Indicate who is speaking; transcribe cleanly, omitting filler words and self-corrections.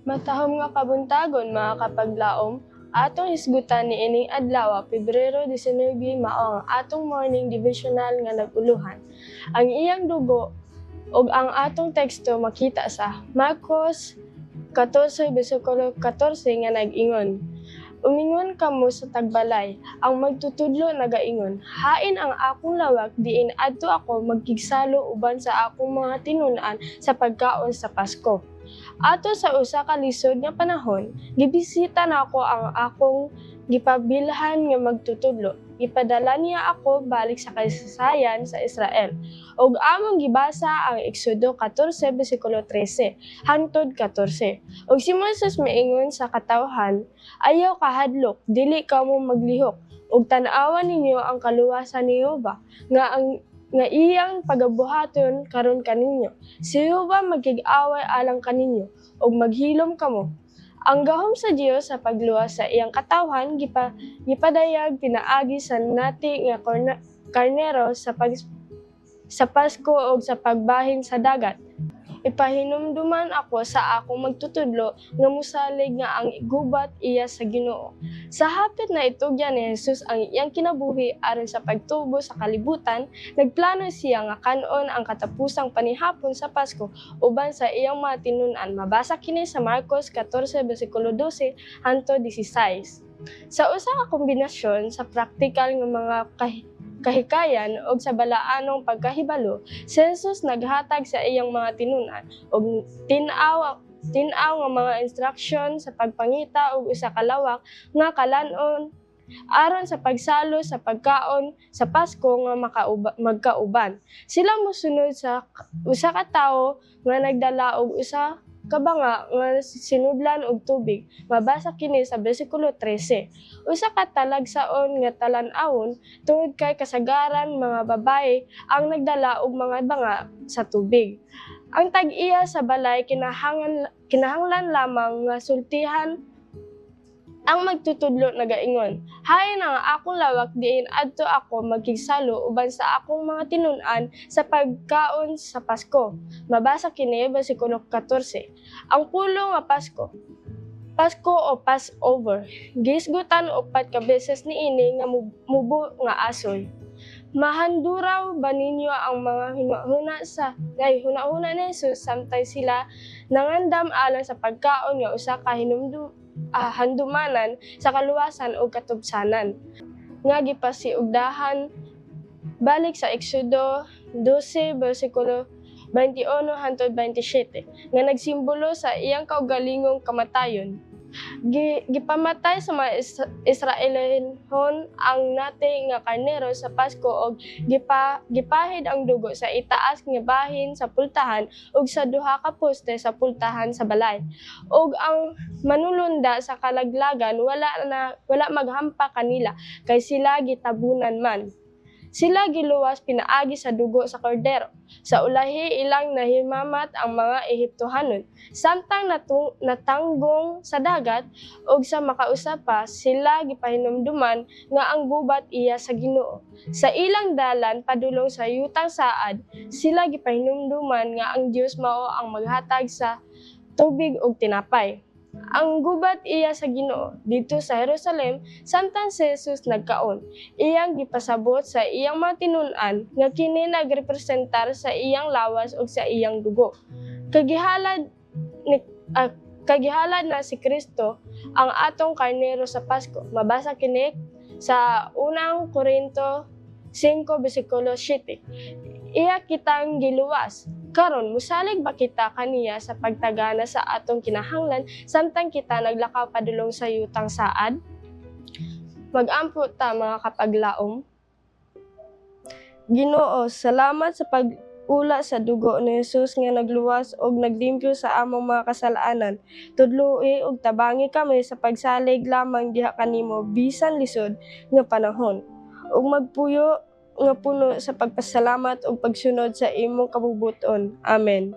Speaker 1: Matahom nga kabuntagon mga kapaglaom, atong hisgutan ni ining adlaw, Pebrero 19 mao ang atong morning devotional nga naguluhan. Ang iyang dugo ug ang atong teksto makita sa Marcos 14 bersikulo 14 nga nag-ingon, "Umingon kamo sa tagbalay, ang magtutudlo nagaingon, hain ang akong lawak diin adto ako magkigsalo uban sa akong mga tinun-an sa pagkaon sa Pasko." Ato sa usa ka lisod nga panahon, gibisita nako ang akong gipabilhan nga magtutudlo. Ipadala niya ako balik sa kasaysayan sa Israel. Ug among gibasa ang Exodo 14 bersikulo 13 hangtod 14. Ug si Moses miingon sa katawhan, "Ayaw kahadlok, dili kamo maglihok, ug tan-awan ninyo ang kaluwasan ni Jehova nga iyang pagabuhaton karon kaninyo. Si Jehova magkig-away alang kaninyo ug maghilom kamo." Ang gahom sa Dios sa pagluwas sa iyang katawhan gipadayag pinaagi sa nati nga karnero sa Pasko ug sa pagbahin sa dagat. Ipahinumduman ako sa akong magtutudlo nga mosalig nga ang gubat iya sa Ginoo. Sa hapit na itugyan ni Jesus ang iyang kinabuhi aron sa pagtubo sa kalibutan, nagplano siya nga kanon ang katapusang panihapon sa Pasko uban sa iyang mga tinun-an. Mabasa kini sa Marcos 14 bersikulo 12 hangtod 16. Sa usa ka kombinasyon sa praktikal nga mga kahikayan o sa balaanong pagkahibalo, si Jesus naghatag sa iyang mga tinun-an og tin-aw nga mga instruksyon sa pagpangita og usa ka lawak nga kalanon aron sa pagsalo sa pagkaon sa Pasko nga magkauban. Sila mosunod sa usa ka tawo nga nagdala og usa ka banga nga sinudlan og tubig. Mabasa kini sa bersikulo 13. Usa ka talagsaon nga talan-awon tungod kay kasagaran mga babaye ang nagdala og mga banga sa tubig. Ang tag-iya sa balay kinahanglan lamang nga sultihan ang magtutudlo nagaingon, "Hain ang akong lawak diin adto ako magkigsalo uban sa akong mga tinun-an sa pagkaon sa Pasko." Mabasa kini bersikulo 14. Ang pulo nga Pasko o Passover, gisgutan upat ka beses niini nga mubo nga asoy. Mahanduraw ba ninyo ang mga hunahuna ni Jesus samtang sila nangandam alang sa pagkaon nga usa ka handumanan sa kaluwasan o katubsanan nga gipasiugdahan balik sa Exodo 12 bersikulo 21 hangtod 27 nga nagsimbolo sa iyang kaugalingong kamatayon. Gipamatay sa mga Israelinhon ang nati nga karnero sa Pasko ug gipahid ang dugo sa itaas nga bahin sa pultahan ug sa duha ka poste sa pultahan sa balay. Ug ang manulunda sa kalaglagan wala maghampa kanila kay sila gitabunan man. Sila giluwas pinaagi sa dugo sa kordero. Sa ulahi ilang nahimamat ang mga Ehiptohanon. Samtang natanggong sa dagat ug sa makausapa, sila gipahinumduman nga ang gubat iya sa Ginoo. Sa ilang dalan padulong sa yutang saad, sila gipahinumduman nga ang Dios mao ang maghatag sa tubig ug tinapay. Ang gubat iya sa Ginoo dito sa Jerusalem samtang si Jesus nagkaon. Iyang gipasabot sa iyang mga tinun-an nga kini nagrepresentar sa iyang lawas ug sa iyang dugo. Kagihalad na si Kristo ang atong karnero sa Pasko. Mabasa kini sa unang Korinto 5 bersikulo 7. Iya kitang giluwas. Karon mosalig ba kita kaniya sa pagtagana sa atong kinahanglan samtang kita naglakaw padulong sa yutang saad? Mag-ampo ta mga kapaglaom. Ginoo, salamat sa pag-ula sa dugo ni Jesus nga nagluwas og naglimpyo sa among mga kasalanan. Tudloi ug tabangi kami sa pagsalig lamang diha kanimo bisan lisod nga panahon. Ug magpuyo nga puno sa pagpasalamat ug pagsunod sa imong kabubuton. Amen.